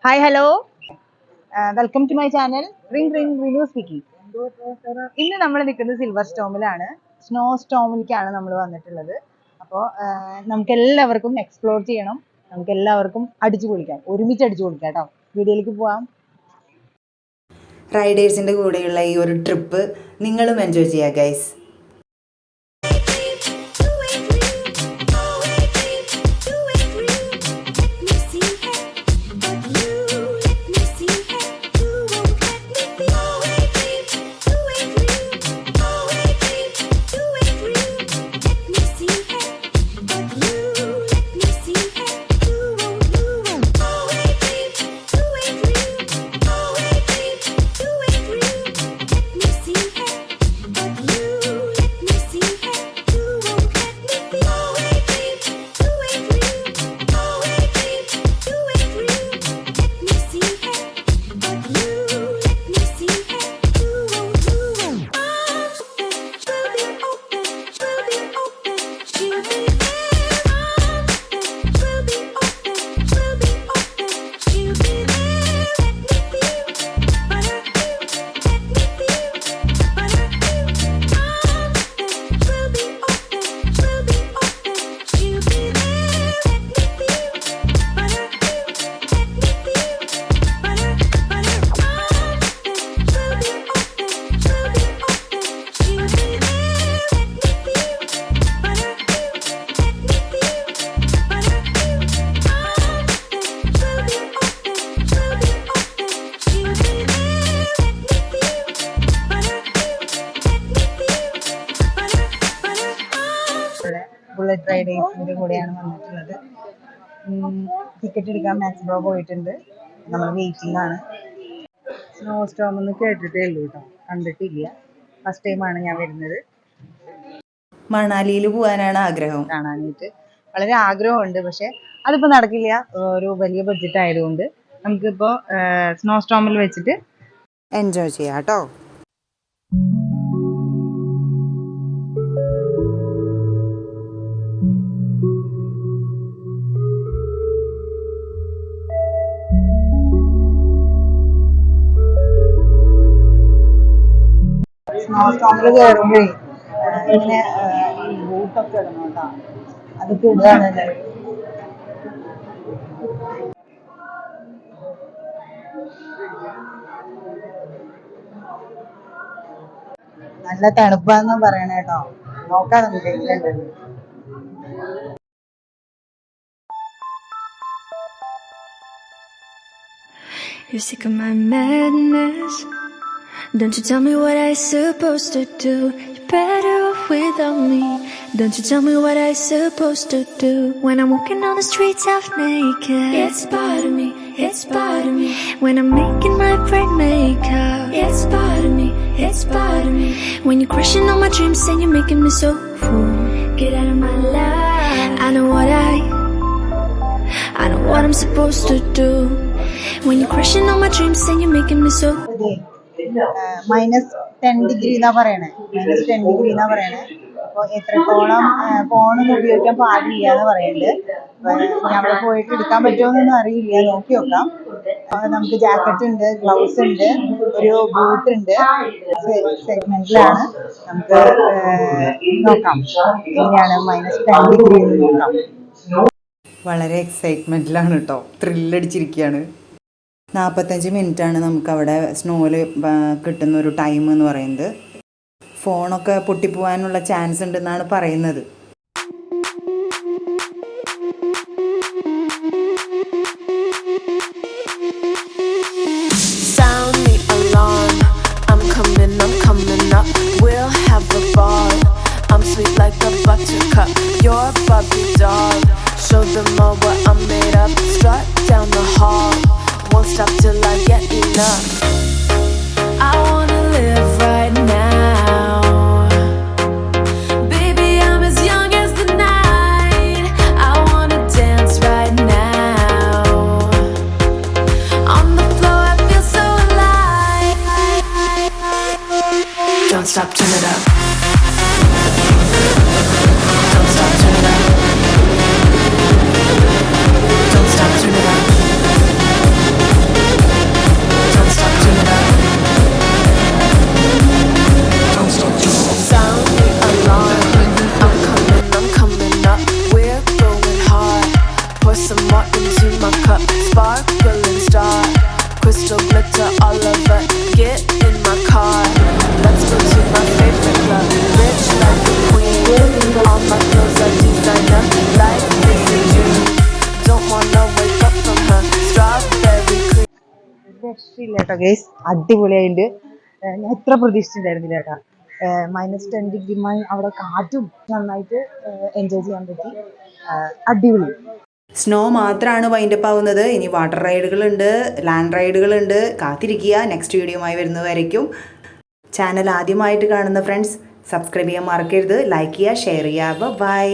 Hi hello welcome to my channel റിംഗ് റിന്യൂ speaking. ഇന്ന് നമ്മൾ നിൽക്കുന്നത് സിൽവർ സ്റ്റോമിലാണ്. സ്നോ സ്റ്റോമിലേക്കാണ് നമ്മൾ വന്നിട്ടുള്ളത്. അപ്പോൾ നമുക്ക് എല്ലാവർക്കും എക്സ്പ്ലോർ ചെയ്യണം, നമുക്ക് എല്ലാവർക്കും അടിച്ചു പൊളിക്കാം, ഒരുമിച്ച് അടിച്ചു പൊളിക്കാം കേട്ടോ. വീഡിയോയിലേക്ക് പോവാം. റൈഡേഴ്സിൻ്റെ കൂടെയുള്ള ഈ ഒരു ട്രിപ്പ് നിങ്ങളും എൻജോയ് ചെയ്യുക ഗൈസ്. ബുള്ളറ്റ് റൈഡേഴ്സിന്റെ കൂടെയാണ് വന്നിട്ടുള്ളത്. ടിക്കറ്റ് എടുക്കാൻ മാക്സ് ബ്രോ പോയിട്ടുണ്ട്. നമ്മൾ വെയിറ്റിംഗ് ആണ്. സ്നോ സ്റ്റോം ഒന്ന് കേട്ടിട്ടേ ഉള്ളൂ കേട്ടോ, കണ്ടിട്ടില്ല. ഫസ്റ്റ് ടൈമാണ് ഞാൻ വരുന്നത്. മണാലിയിൽ പോകാനാണ് ആഗ്രഹം. കാണാനായിട്ട് വളരെ ആഗ്രഹമുണ്ട്, പക്ഷെ അതിപ്പോൾ നടക്കില്ല. ഒരു വലിയ ബഡ്ജറ്റ് ആയതുകൊണ്ട് നമുക്കിപ്പോൾ സ്നോ സ്റ്റോമിൽ വെച്ചിട്ട് എൻജോയ് ചെയ്യാം കേട്ടോ. സ്നോ സ്റ്റോമിൽ കയറുമ്പോഴേ ഇങ്ങനെ ബൂട്ടൊക്കെ ഇടണം കേട്ടോ. അതൊക്കെ ഇടുകയാണല്ലേ. നല്ല തണുപ്പാന്ന് പറയണ കേട്ടോ. നോക്കാം നമുക്ക് എങ്ങനെയുണ്ട്. You're sick of my madness. Don't you tell me what I supposed to do. You're better off without me. Don't you tell me what I supposed to do. When I'm walking on the streets half naked, it's part of me, it's part of me. When I'm making my brain make up, it's part of me, it's part of me. When you're crushing all my dreams and you're making me so full, get out of my life. I know what I'm supposed to do. When you're crushing all my dreams and you're making me so -10 എന്നാ പറയണേ. -10 എന്നാ പറയണേ. അപ്പോൾ എത്രത്തോളം ഫോണൊന്നും ഉപയോഗിക്കാൻ പാടില്ല എന്ന് പറയുന്നുണ്ട്. നമ്മൾ പോയിട്ട് എടുക്കാൻ പറ്റുമോന്നൊന്നും അറിയില്ല, നോക്കി നോക്കാം. നമുക്ക് ജാക്കറ്റ് ഉണ്ട്, ഗ്ലൗസ് ഉണ്ട്, ഒരു ബൂട്ട് ഉണ്ട്. സെഗ്മെന്റിലാണ്. നമുക്ക് നോക്കാം എങ്ങനെയാണ് -10 എന്ന് നോക്കാം. വളരെ എക്സൈറ്റ്മെൻറ്റിലാണ് കേട്ടോ, ത്രില്ലടിച്ചിരിക്കുകയാണ്. 45 മിനിറ്റാണ് നമുക്കവിടെ സ്നോയിൽ കിട്ടുന്ന ഒരു ടൈം എന്ന് പറയുന്നത്. ഫോണൊക്കെ പൊട്ടിപ്പോവാനുള്ള ചാൻസ് ഉണ്ടെന്നാണ് പറയുന്നത്. Sound the alarm, I'm coming up. We'll have a ball. I'm sweet like a buttercup. You're Barbie doll. Show them all what I'm made of. Strut down the hall. Won't stop till I get enough. I wanna live right now. Baby, I'm as young as the night. I wanna dance right now. On the floor, I feel so alive. Don't stop, turn it up. Don't stop, turn it up. Don't stop, turn it up. more into my cup. Sparkling star, crystal glitter all over. Get in my car, let's go to my favorite club. Rich like a queen, all my clothes are designer. Life is a dream, don't wanna wake up from her. Strawberry cream. രക്ഷയില്ല കേട്ടോ guys, അടിപൊളിയായിട്ട്. ഞാൻ ഇത്ര പ്രതീക്ഷിച്ചിട്ടുണ്ടായിരുന്നില്ല കേട്ടോ. -10 degree അവിടെ കാറ്റും നന്നായിട്ട് enjoy ചെയ്യാൻ പറ്റി. അടിപൊളി. സ്നോ മാത്രമാണ് വൈൻഡപ്പ് ആവുന്നത്. ഇനി വാട്ടർ റൈഡുകളുണ്ട്, ലാൻഡ് റൈഡുകളുണ്ട്. കാത്തിരിക്കുക. നെക്സ്റ്റ് വീഡിയോയുമായി വരുന്നവരേക്കും. ചാനൽ ആദ്യമായിട്ട് കാണുന്ന ഫ്രണ്ട്സ് സബ്സ്ക്രൈബ് ചെയ്യാൻ മറക്കരുത്. ലൈക്ക് ചെയ്യുക, ഷെയർ ചെയ്യുക. ബൈ.